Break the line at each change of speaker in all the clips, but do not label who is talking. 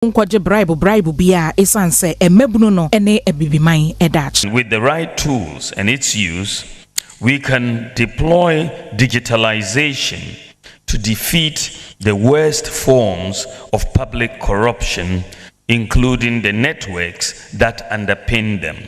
Nkwaje bribe bia esanse emebunu no ene ebibiman edach.
With the right tools and its use, we can deploy digitalization to defeat the worst forms of public corruption, including the networks that underpin them.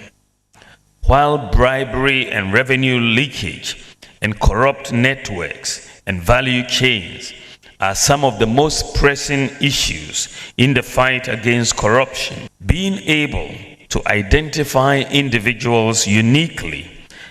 While bribery and revenue leakage and corrupt networks and value chains are some of the most pressing issues in the fight against corruption, being able to identify individuals uniquely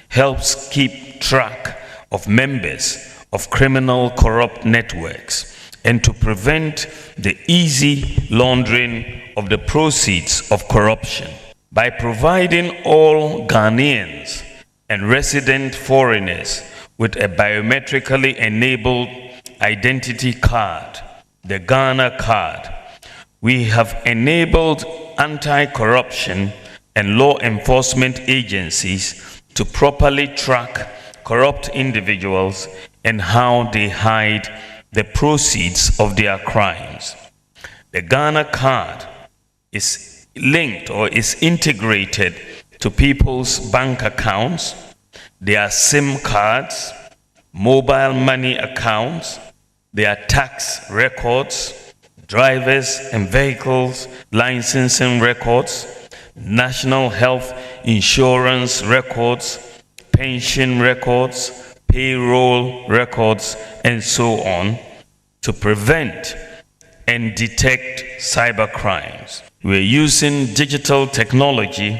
helps keep track of members of criminal corrupt networks and to prevent the easy laundering of the proceeds of corruption. By providing all Ghanaians and resident foreigners with a biometrically enabled identity card, the Ghana card, we have enabled anti-corruption and law enforcement agencies to properly track corrupt individuals and how they hide the proceeds of their crimes. The Ghana card is linked or is integrated to people's bank accounts, their SIM cards, mobile money accounts, their tax records, drivers and vehicles licensing records, national health insurance records, pension records, payroll records, and so on, to prevent and detect cybercrimes. We're using digital technology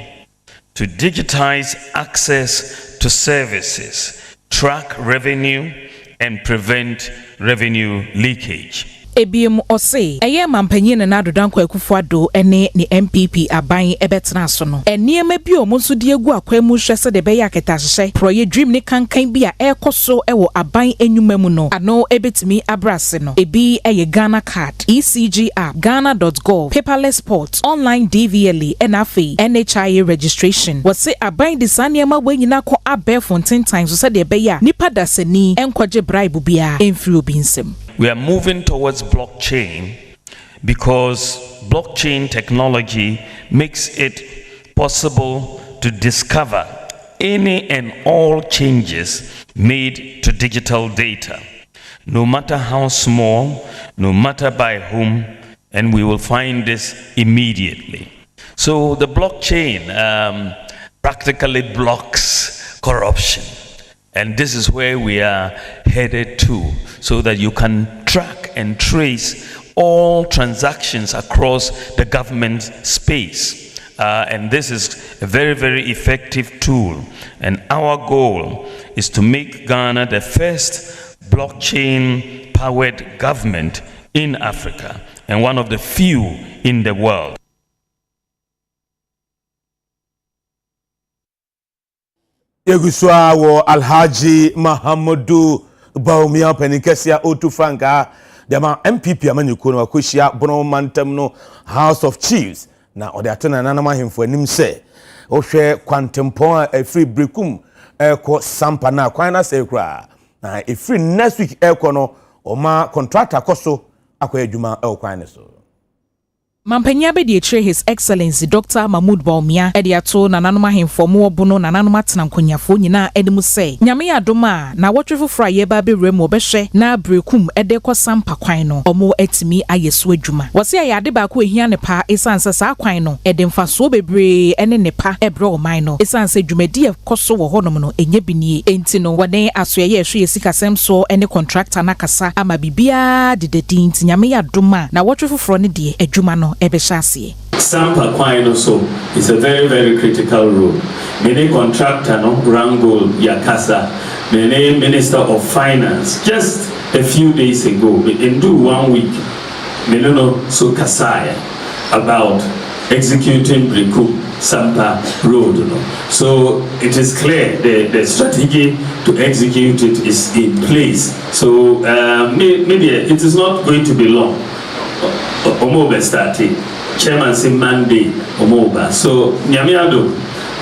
to digitize access to services, track revenue, and prevent revenue leakage.
Ebiem ose eye mampanyin na adodankwa Akufo-Addo ene ni MPP aban ebetena so no eniema bi o monso de egu akwemu hwese de be yaketahye proye dream ne kankan bi a ekoso ewo aban enwuma mu no ano ebetimi abrase no ebi eye Ghana card, ECG app, ghana.gov, paperless port, online DVLE, NFA, NHIA registration. Wose aban de saniema wenyina ko abefo 10 times so de be ya nipa dasani enkwaje bribe bia emfiri obi nsem.
We are moving towards blockchain because blockchain technology makes it possible to discover any and all changes made to digital data, no matter how small, no matter by whom, and we will find this immediately. So the blockchain practically blocks corruption. And this is where we are headed to, so that you can track and trace all transactions across the government space. And this is a very, very effective tool. And our goal is to make Ghana the first blockchain-powered government in Africa, and one of the few in the world.
Yeguswa wo Alhaji Mahamudu Bawumia Penikesia Otufanga dema MPP amanyuko no akohia bono mantam no House of Chiefs na ode atena nanama hemfo anim se ohwe kwantempon a free brekum eko sampa na kwan na se kra na free next week eko no oma contractor koso akoya adwuma e kwan ne so.
Mampanya be de His Excellency Dr. Mahmoud Bawumia ediato na nanoma hemfomo obono na nanoma tenankonyafo nyina edimu se nyame adoma na wotwefo fraye ba be rem obehwe na brekum edekọ sampa kwan no omo etimi ayeso adwuma wose ayade ba ko ehia ne pa esanse sa kwan no edemfaso bebre ene ne pa ebre oman no esanse dwumadi ekoso wo honom no enye binie enti no wone asoye ehwe yesikasem so ene contractor na kasa ama bibia dededin nyame adoma na wotwefo fro ne de adwuma no
Sampa Kwino so is a very, very critical role. Many contractor no Rangol Yakasa, many Minister of Finance, just a few days ago, in 1 week, Melono so Kasaya about executing Briku Sampa Road. So it is clear the strategy to execute it is in place. So maybe it is not going to be long. Omoba starting, Chairman say Monday, Omoba. So Nyamiado,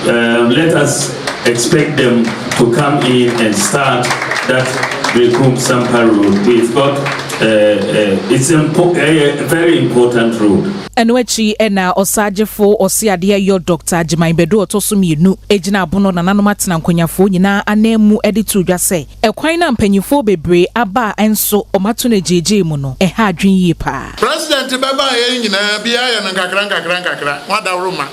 let us expect them to come in and start that Brekum Sampa Road. We've got it's a very important road.
Enwechi ena osajefo osiade yo Dr. Jimaibedo otosumienu ejina abono nananom atena nkonyafo nyina anemu editu dwase ekwan na mpanyifo bebre aba enso omato na jeje mu no eha adwen yi pa
President baba ye nyina bia ye no kakra wada roma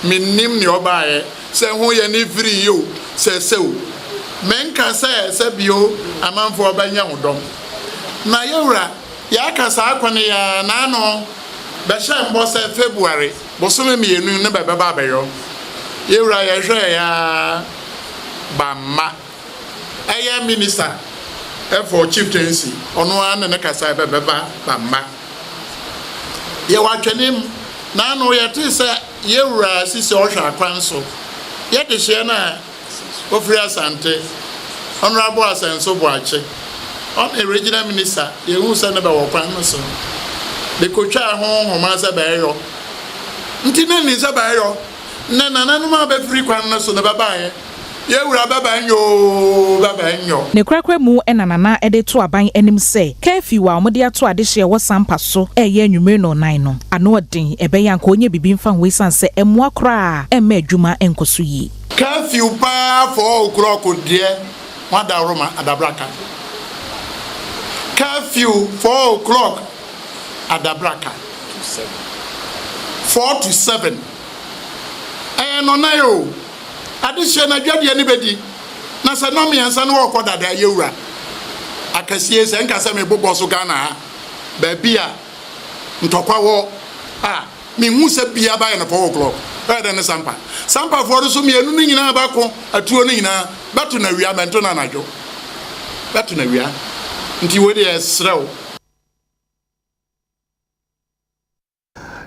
minnim ne obaye se ho ye ne free yo se sew menka se bio amanfo obanya hodom na yewura ya kasa akwane ya na no be shembo se February bosome mienu ne beba abeyo yewura ya hwe ya bamma eye minister for chieftaincy ono an ne kasa beba bamma ye watwenim na no ye ti se yewura sisi ohwa akwan so ye de hye na ofri asante honorable asenso boache on a regional minister ye hu se ne be wo kwan no so de kotwa ho homa se be yo nti na ni se be yo na nananu ma be free kwan no so ne baba ye yewura baba nyo
ne krakra mu enanana ede to aban enim se curfew wa omode ato adehye wo sampa so eye anwumre no nan no ano odin ebe yanka onye bibi mfa hwe sanse emu akra ema adwuma enkoso yi
curfew pa 4 o'clock die wada roma adabraka curfew 4 o'clock adabraka 4 to 7 no na yo adehye na dwade ne bedi na se no miansa no woko dada yewura akasie se nka se me bobo so Ghana ha ba bia ntokwa wo mi hu se bia ba na 4 o'clock da ne sampa for so mienu ni nyina ba ko atuo ni nyina batu na wia mento na najo batu na wia nti wo de esrew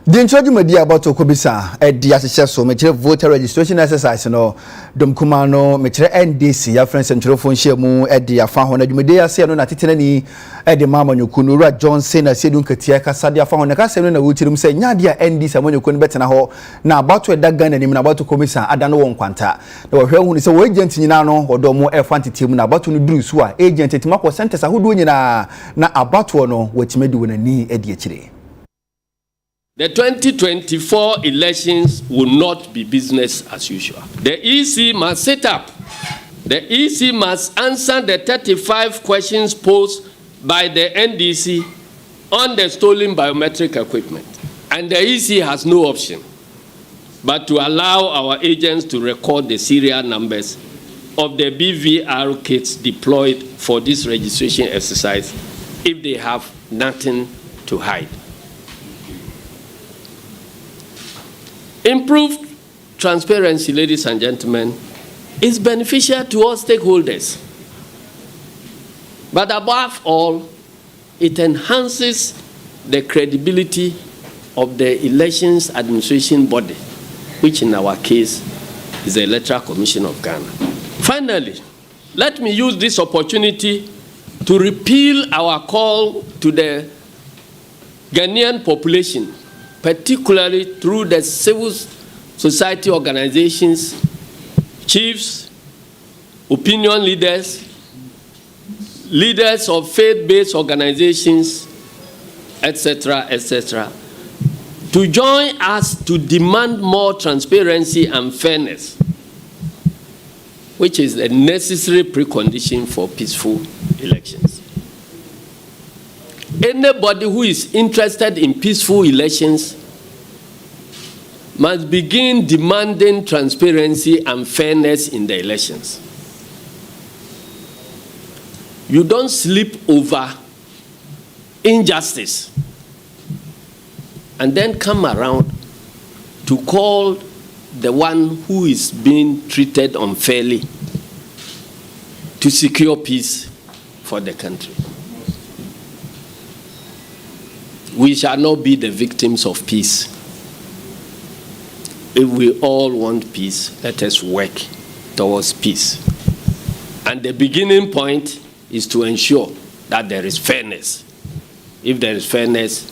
The introduction about Okobisa at the assessor, Metro voter registration exercise, no, Dom Kumano, Metro NDC, your friends and telephone share mu at the Afahon, and you may say, no, Natitani, at the Mamma, you Kunura Johnson, a Sedun Katia, Sadia Fahon, a Castle, and which you say, Nadia NDC, and when you couldn't better now, now about to a dagan and him about to Komisa, I don't know one quanta. There were here is a agent in Nano or Domo F. Team about to Bruce, who are agent at Marco Centers, who do na about to know what may do in a knee at the
The 2024 elections will not be business as usual. The EC must set up. The EC must answer the 35 questions posed by the NDC on the stolen biometric equipment. And the EC has no option but to allow our agents to record the serial numbers of the BVR kits deployed for this registration exercise if they have nothing to hide. Improved transparency, ladies and gentlemen, is beneficial to all stakeholders. But above all, it enhances the credibility of the elections administration body, which in our case is the Electoral Commission of Ghana. Finally, let me use this opportunity to repeal our call to the Ghanaian population, particularly through the civil society organizations, chiefs, opinion leaders, leaders of faith-based organizations, etc., to join us to demand more transparency and fairness, which is a necessary precondition for peaceful elections. Anybody who is interested in peaceful elections must begin demanding transparency and fairness in the elections. You don't sleep over injustice and then come around to call the one who is being treated unfairly to secure peace for the country. We shall not be the victims of peace. If we all want peace, let us work towards peace. And the beginning point is to ensure that there is fairness. If there is fairness,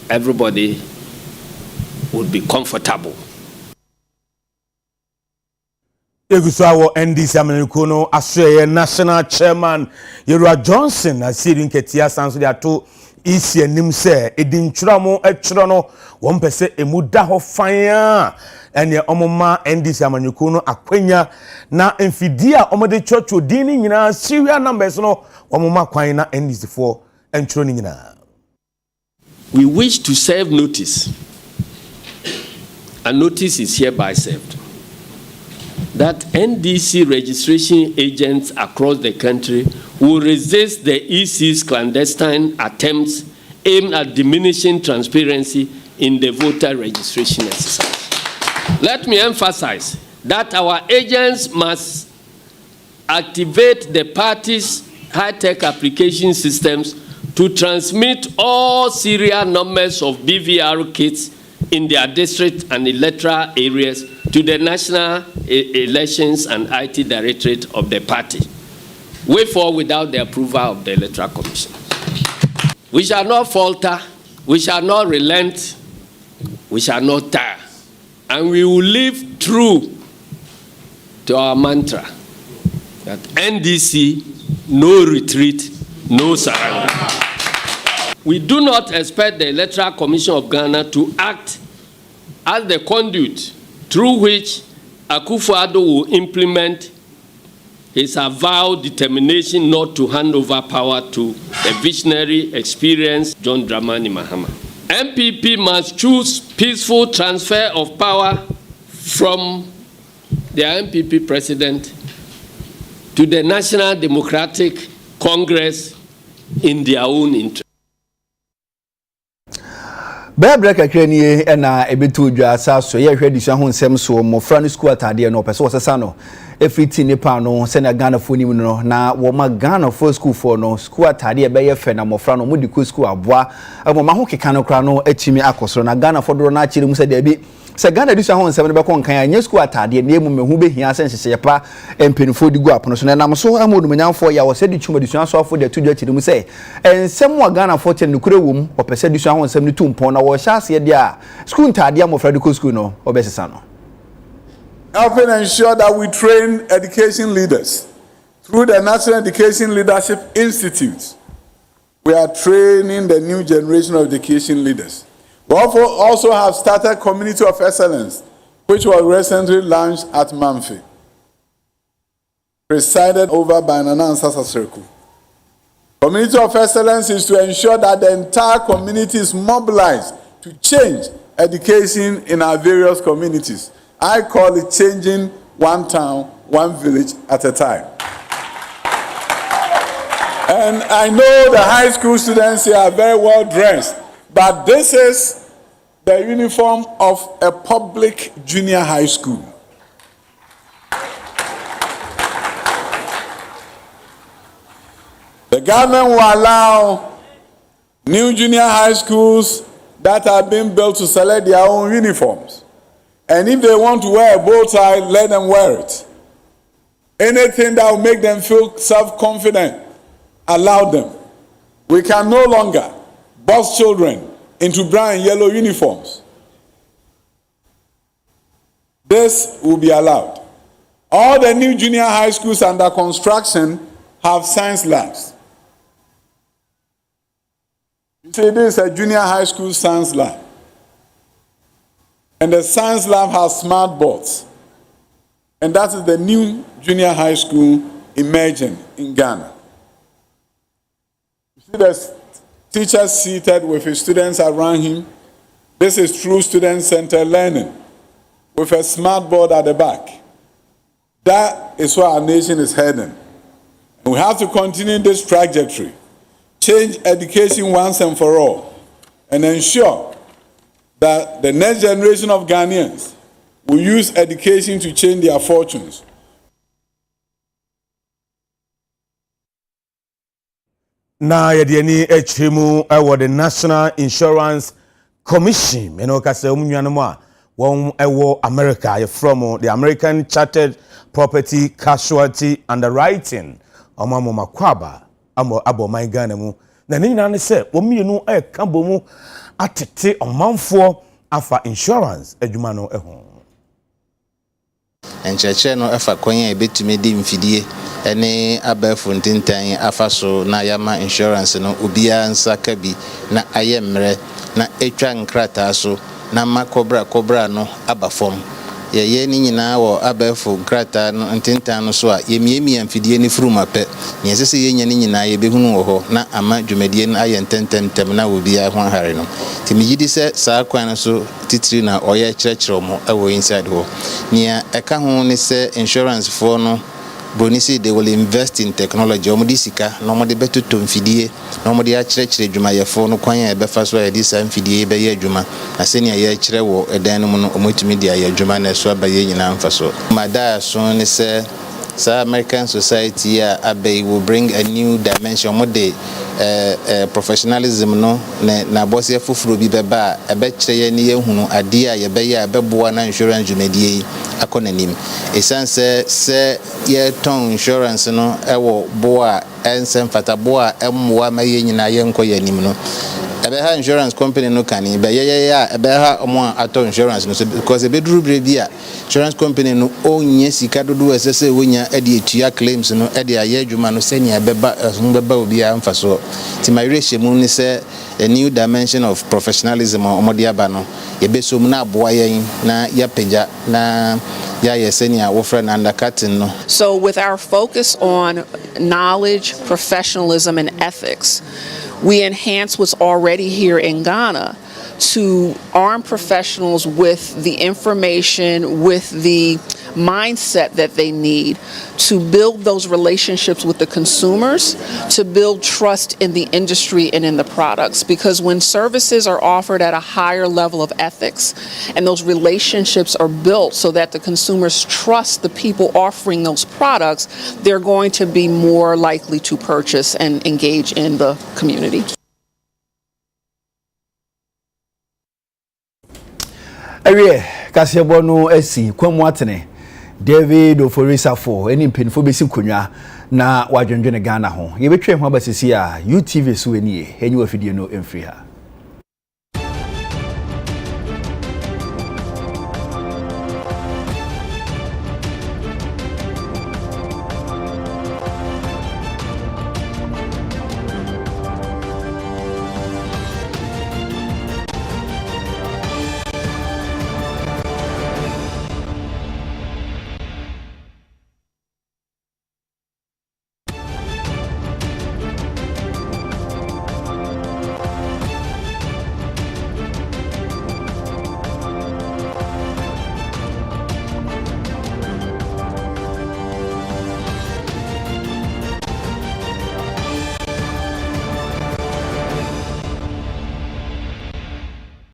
everybody would be comfortable.
Egusawo NDC Amenikono Asweye National Chairman Yerua Johnson asiri nketia sanso de ato isi anim se edinchuramo etchuro no wompese emuda ho fanya ene omoma NDC Amenikono akwanya na mfidia omode chocho dini nyina serial numbers no omoma kwan na NDC for enchuro ni nyina.
We wish to serve notice, and notice is hereby served, that NDC registration agents across the country will resist the EC's clandestine attempts aimed at diminishing transparency in the voter registration exercise. Let me emphasize that our agents must activate the party's high-tech application systems to transmit all serial numbers of BVR kits in their district and electoral areas to the National Elections and IT Directorate of the party, with or without the approval of the Electoral Commission. We shall not falter, we shall not relent, we shall not tire, and we will live true to our mantra that NDC, no retreat, no surrender. We do not expect the Electoral Commission of Ghana to act as the conduit through which Akufo-Addo will implement his avowed determination not to hand over power to the visionary, experienced John Dramani Mahama. MPP must choose peaceful transfer of power from their MPP president to the National Democratic Congress in their own interest.
Bebra kakranie na ebetu dwa saso ye hwedi so ho nsem so mofra no school atade no pese wosesa no efiti nipa no se na Ghana fo nim no na wo ma Ghana fo school fo no school atade be ye fe na mofra no mudi ko school aboa mo ma ho keka no kra no atimi akosoro na Ghana fo do na akire mu se de bi se Ghana di so ho nsem no be kon kan anya school atade na emu mehu be hia senhye pa empenfo di gu apono so na nam so amodu manyanfo ya wo se di twuma di so aso afo de to dwa akire mu se ensem wa Ghana fo chen nukure wom opese di so ho nsem ni tumpon na wo hyase dia school ntade amofra di ko school no obesesa no.
Helping ensure that we train education leaders through the National Education Leadership Institute. We are training the new generation of education leaders. We also have started Community of Excellence, which was recently launched at Mamfe, presided over by Nana Ansasa Serku. Community of Excellence is to ensure that the entire community is mobilized to change education in our various communities. I call it changing one town, one village at a time. And I know the high school students here are very well dressed, but this is the uniform of a public junior high school. The government will allow new junior high schools that are being built to select their own uniforms. And if they want to wear a bow tie, let them wear it. Anything that will make them feel self-confident, allow them. We can no longer box children into brown and yellow uniforms. This will be allowed. All the new junior high schools under construction have science labs. You see, this is a junior high school science lab. And the science lab has smart boards. And that is the new junior high school emerging in Ghana. You see the teachers seated with his students around him. This is true student-centered learning with a smart board at the back. That is where our nation is heading. And we have to continue this trajectory, change education once and for all, and ensure that the next generation of Ghanaians will use education to change their fortunes.
Na yediani echimu ewo the National Insurance Commission meno kase omunyanamo a won ewo America from the American Chartered Property Casualty Underwriting omamo makwaba abo man Ghana mu na ni nyina ne se omienu eka bomu atete omanfo afa insurance adwuma no eho.
enkyerɛkyerɛ no ɛfa kwan a ebetumi di mfidie ɛne abɛɛfo ntintan afa so na yama insurance no obiara nsa ka bi na ayɛ mmerɛ na etwa nkrataa so na ma kɔbra no aba fam ye ni nyinaa wɔ abɛɛfo nkrataa no ntintan no so a yemiemia mfidie ne furuma pɛ ne yɛsɛ sɛ yenya ne nyinaa yɛbɛhunu wɔ hɔ na ama dwumadie no ayɛ ntɛntɛm na obiara ho ahare no timigidi sɛ saa kwan no so titiri na ɔyɛ kyerɛkyerɛ mo ɛwɔ inside hɔ nea ɛka ho ne sɛ insurance for no Bonisi, they will invest in technology. Omudi sika, no more better to mfidie, no more akyerɛkyerɛ dwumayɛfo no kwan a ɛbɛfa so a yɛde saa mfidie bɛyɛ adwuma. Na sɛnea yɛkyerɛ wɔ ɛdan no mu no ɔmotumi de ayɛ adwuma na ɛso abayɛ nyinaa mfa so. Mada so ne sɛ saa American society a abɛyi will bring a new dimension. Ɔmode professionalism no na bɔsɛ foforo bi bɛba a ɛbɛkyerɛ yɛ ne yɛhunu adeɛ a yɛbɛyɛ a ɛbɛboa na insurance dwumadie yi akɔ n'anim. Ɛsiane sɛ yɛtɔn insurance no ɛwɔ boa ɛnsɛm fata boa ɛmmoa ma yɛ nyinaa yɛnkɔ yɛ anim no ɛbɛha insurance company no kan bɛyɛyɛ a ɛbɛha ɔmo a atɔ insurance no so because ɛbɛduru bere bi a insurance company no ɔnyɛ sika dodo ɛsɛ sɛ wonya ɛde etua claims no ɛde ayɛ adwuma no sɛnea bɛba obi a mfa so ti ma yɛhyɛ mu ne sɛ a new dimension of professionalism ɔmo de aba no yɛbɛsom na aboa yɛn na yɛpagya na
So with our focus on knowledge, professionalism, and ethics, we enhance what's already here in Ghana to arm professionals with the information, with the mindset that they need to build those relationships with the consumers, to build trust in the industry and in the products. Because when services are offered at a higher level of ethics and those relationships are built so that the consumers trust the people offering those products, they're going to be more likely to purchase and engage in the community.
Ewie kasebo no esi kwamu atene David Oforisafo eni mpinfo besi konwa na wadwendwene Ghana ho ye betwe ho abasisi a UTV so enie enyi wafidie no emfiri ha